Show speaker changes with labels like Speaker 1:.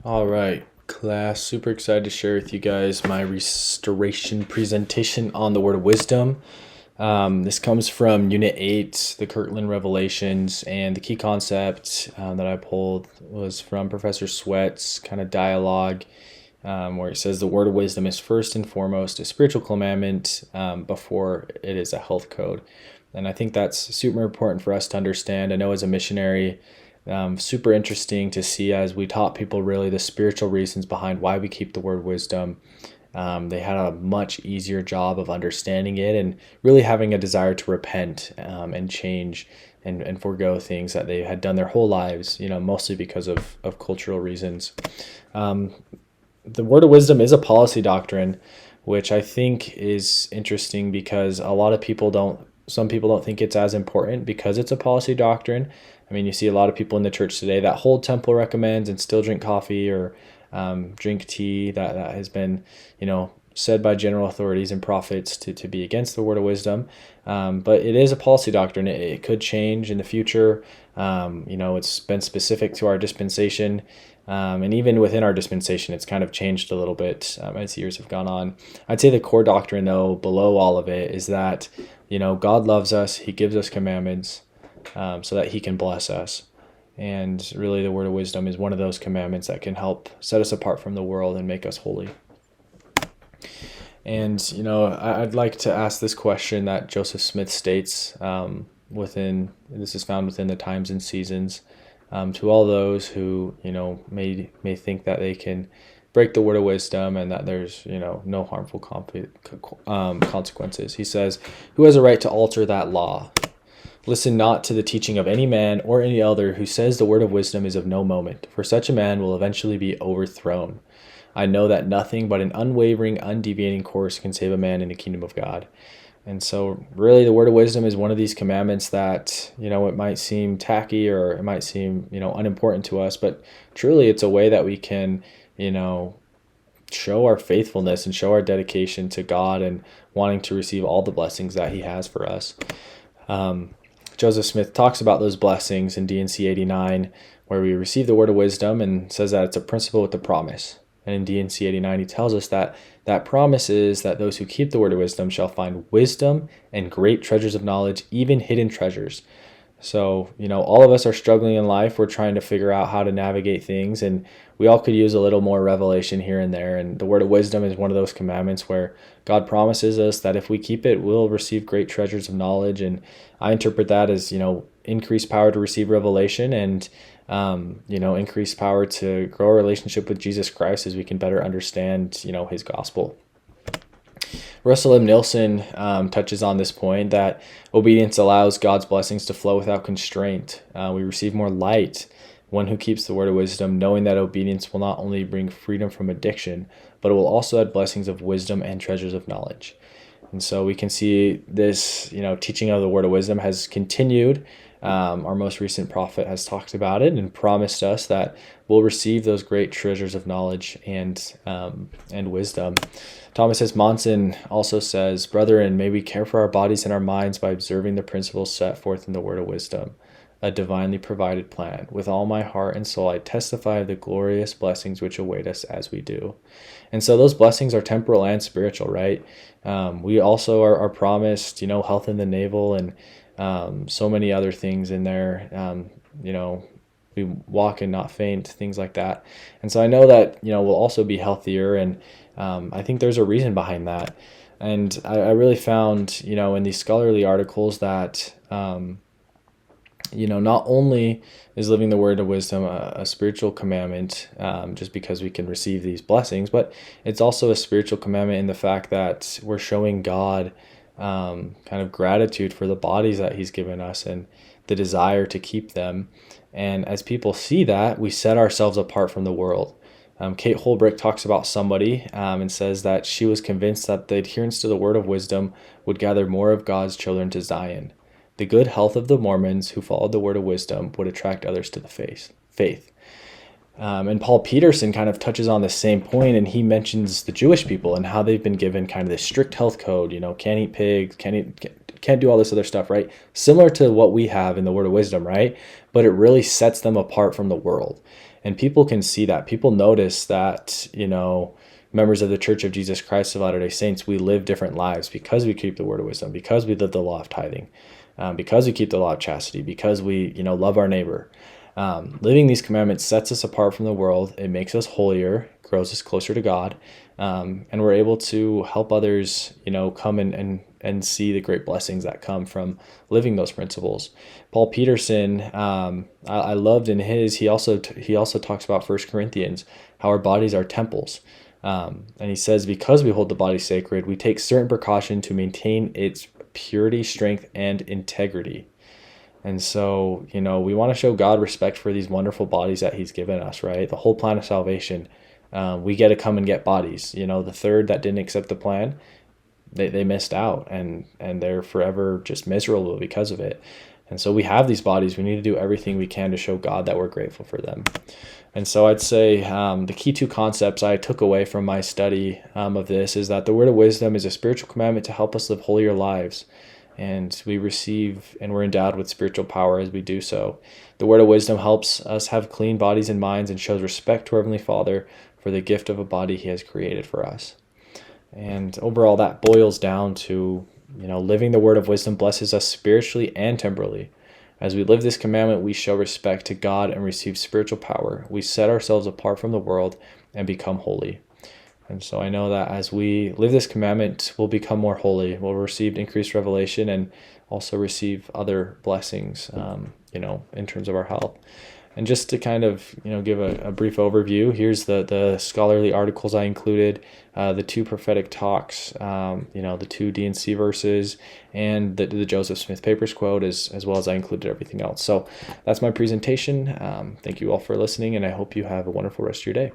Speaker 1: All right, class, super excited to share with you guys my restoration presentation on the word of wisdom. This comes from Unit 8, the Kirtland Revelations, and the key concept that I pulled was from Professor Sweat's kind of dialogue, where it says the word of wisdom is first and foremost a spiritual commandment before it is a health code. And I think that's super important for us to understand. I know as a missionary, super interesting to see as we taught people really the spiritual reasons behind why we keep the word wisdom. They had a much easier job of understanding it and really having a desire to repent and change and forego things that they had done their whole lives, mostly because of cultural reasons. The word of wisdom is a policy doctrine, which I think is interesting because some people don't think it's as important because it's a policy doctrine. I mean, you see a lot of people in the church today that hold temple recommends and still drink coffee or drink tea that has been, said by general authorities and prophets to be against the word of wisdom. But it is a policy doctrine. It could change in the future. It's been specific to our dispensation. And even within our dispensation, it's kind of changed a little bit as years have gone on. I'd say the core doctrine, though, below all of it is that, God loves us. He gives us commandments so that he can bless us. And really, the word of wisdom is one of those commandments that can help set us apart from the world and make us holy. And, I'd like to ask this question that Joseph Smith states this is found within the Times and Seasons, to all those who, may think that they can break the word of wisdom and that there's, no harmful consequences. He says, "Who has a right to alter that law? Listen not to the teaching of any man or any elder who says the word of wisdom is of no moment, for such a man will eventually be overthrown. I know that nothing but an unwavering, undeviating course can save a man in the kingdom of God." And so really the word of wisdom is one of these commandments that, it might seem tacky or it might seem, unimportant to us, but truly it's a way that we can, show our faithfulness and show our dedication to God and wanting to receive all the blessings that he has for us. Joseph Smith talks about those blessings in D&C 89, where we receive the word of wisdom and says that it's a principle with a promise. And in D&C 89, he tells us that promise is that those who keep the word of wisdom shall find wisdom and great treasures of knowledge, even hidden treasures. So, all of us are struggling in life. We're trying to figure out how to navigate things, and we all could use a little more revelation here and there. And the word of wisdom is one of those commandments where God promises us that if we keep it, we'll receive great treasures of knowledge. And I interpret that as, increased power to receive revelation and, increased power to grow our relationship with Jesus Christ as we can better understand, his gospel. Russell M. Nilsson touches on this point that obedience allows God's blessings to flow without constraint. We receive more light. One who keeps the word of wisdom, knowing that obedience will not only bring freedom from addiction, but it will also add blessings of wisdom and treasures of knowledge. And so we can see this, teaching of the word of wisdom has continued. Our most recent prophet has talked about it and promised us that we'll receive those great treasures of knowledge and wisdom. Thomas S. Monson also says, "Brethren, may we care for our bodies and our minds by observing the principles set forth in the word of wisdom, a divinely provided plan. With all my heart and soul, I testify of the glorious blessings which await us as we do." And so those blessings are temporal and spiritual, right? We also are promised, health in the navel and so many other things in there. We walk and not faint, things like that. And so I know that, we'll also be healthier. And I think there's a reason behind that. And I really found, in these scholarly articles that, not only is living the word of wisdom a spiritual commandment, just because we can receive these blessings, but it's also a spiritual commandment in the fact that we're showing God kind of gratitude for the bodies that he's given us and the desire to keep them. And as people see that, we set ourselves apart from the world. Kate Holbrook talks about somebody and says that she was convinced that the adherence to the word of wisdom would gather more of God's children to Zion. The good health of the Mormons who followed the word of wisdom would attract others to the faith. And Paul Peterson kind of touches on the same point, and he mentions the Jewish people and how they've been given kind of this strict health code, can't eat pigs, can't do all this other stuff, right? Similar to what we have in the word of wisdom, right? But it really sets them apart from the world. And people can see that. People notice that, members of the Church of Jesus Christ of Latter-day Saints, we live different lives because we keep the word of wisdom, because we live the law of tithing, because we keep the law of chastity, because we, love our neighbor. Living these commandments sets us apart from the world. It makes us holier, grows us closer to God, and we're able to help others, come and see the great blessings that come from living those principles. Paul Peterson, I loved in his. He also talks about 1 Corinthians, how our bodies are temples. And he says, because we hold the body sacred, we take certain precaution to maintain its purity, strength, and integrity. And so, we want to show God respect for these wonderful bodies that he's given us, right? The whole plan of salvation. We get to come and get bodies. The third that didn't accept the plan, they missed out, and they're forever just miserable because of it. And so we have these bodies. We need to do everything we can to show God that we're grateful for them. And so I'd say the key two concepts I took away from my study of this is that the word of wisdom is a spiritual commandment to help us live holier lives. And we receive and we're endowed with spiritual power as we do so. The word of wisdom helps us have clean bodies and minds and shows respect to our Heavenly Father for the gift of a body he has created for us. And overall, that boils down to, living the word of wisdom blesses us spiritually and temporally. As we live this commandment, we show respect to God and receive spiritual power. We set ourselves apart from the world and become holy. And so I know that as we live this commandment, we'll become more holy. We'll receive increased revelation and also receive other blessings, in terms of our health. And just to kind of, give a brief overview, here's the scholarly articles I included, the 2 prophetic talks, the 2 D&C verses, and the Joseph Smith Papers quote, as well as I included everything else. So that's my presentation. Thank you all for listening, and I hope you have a wonderful rest of your day.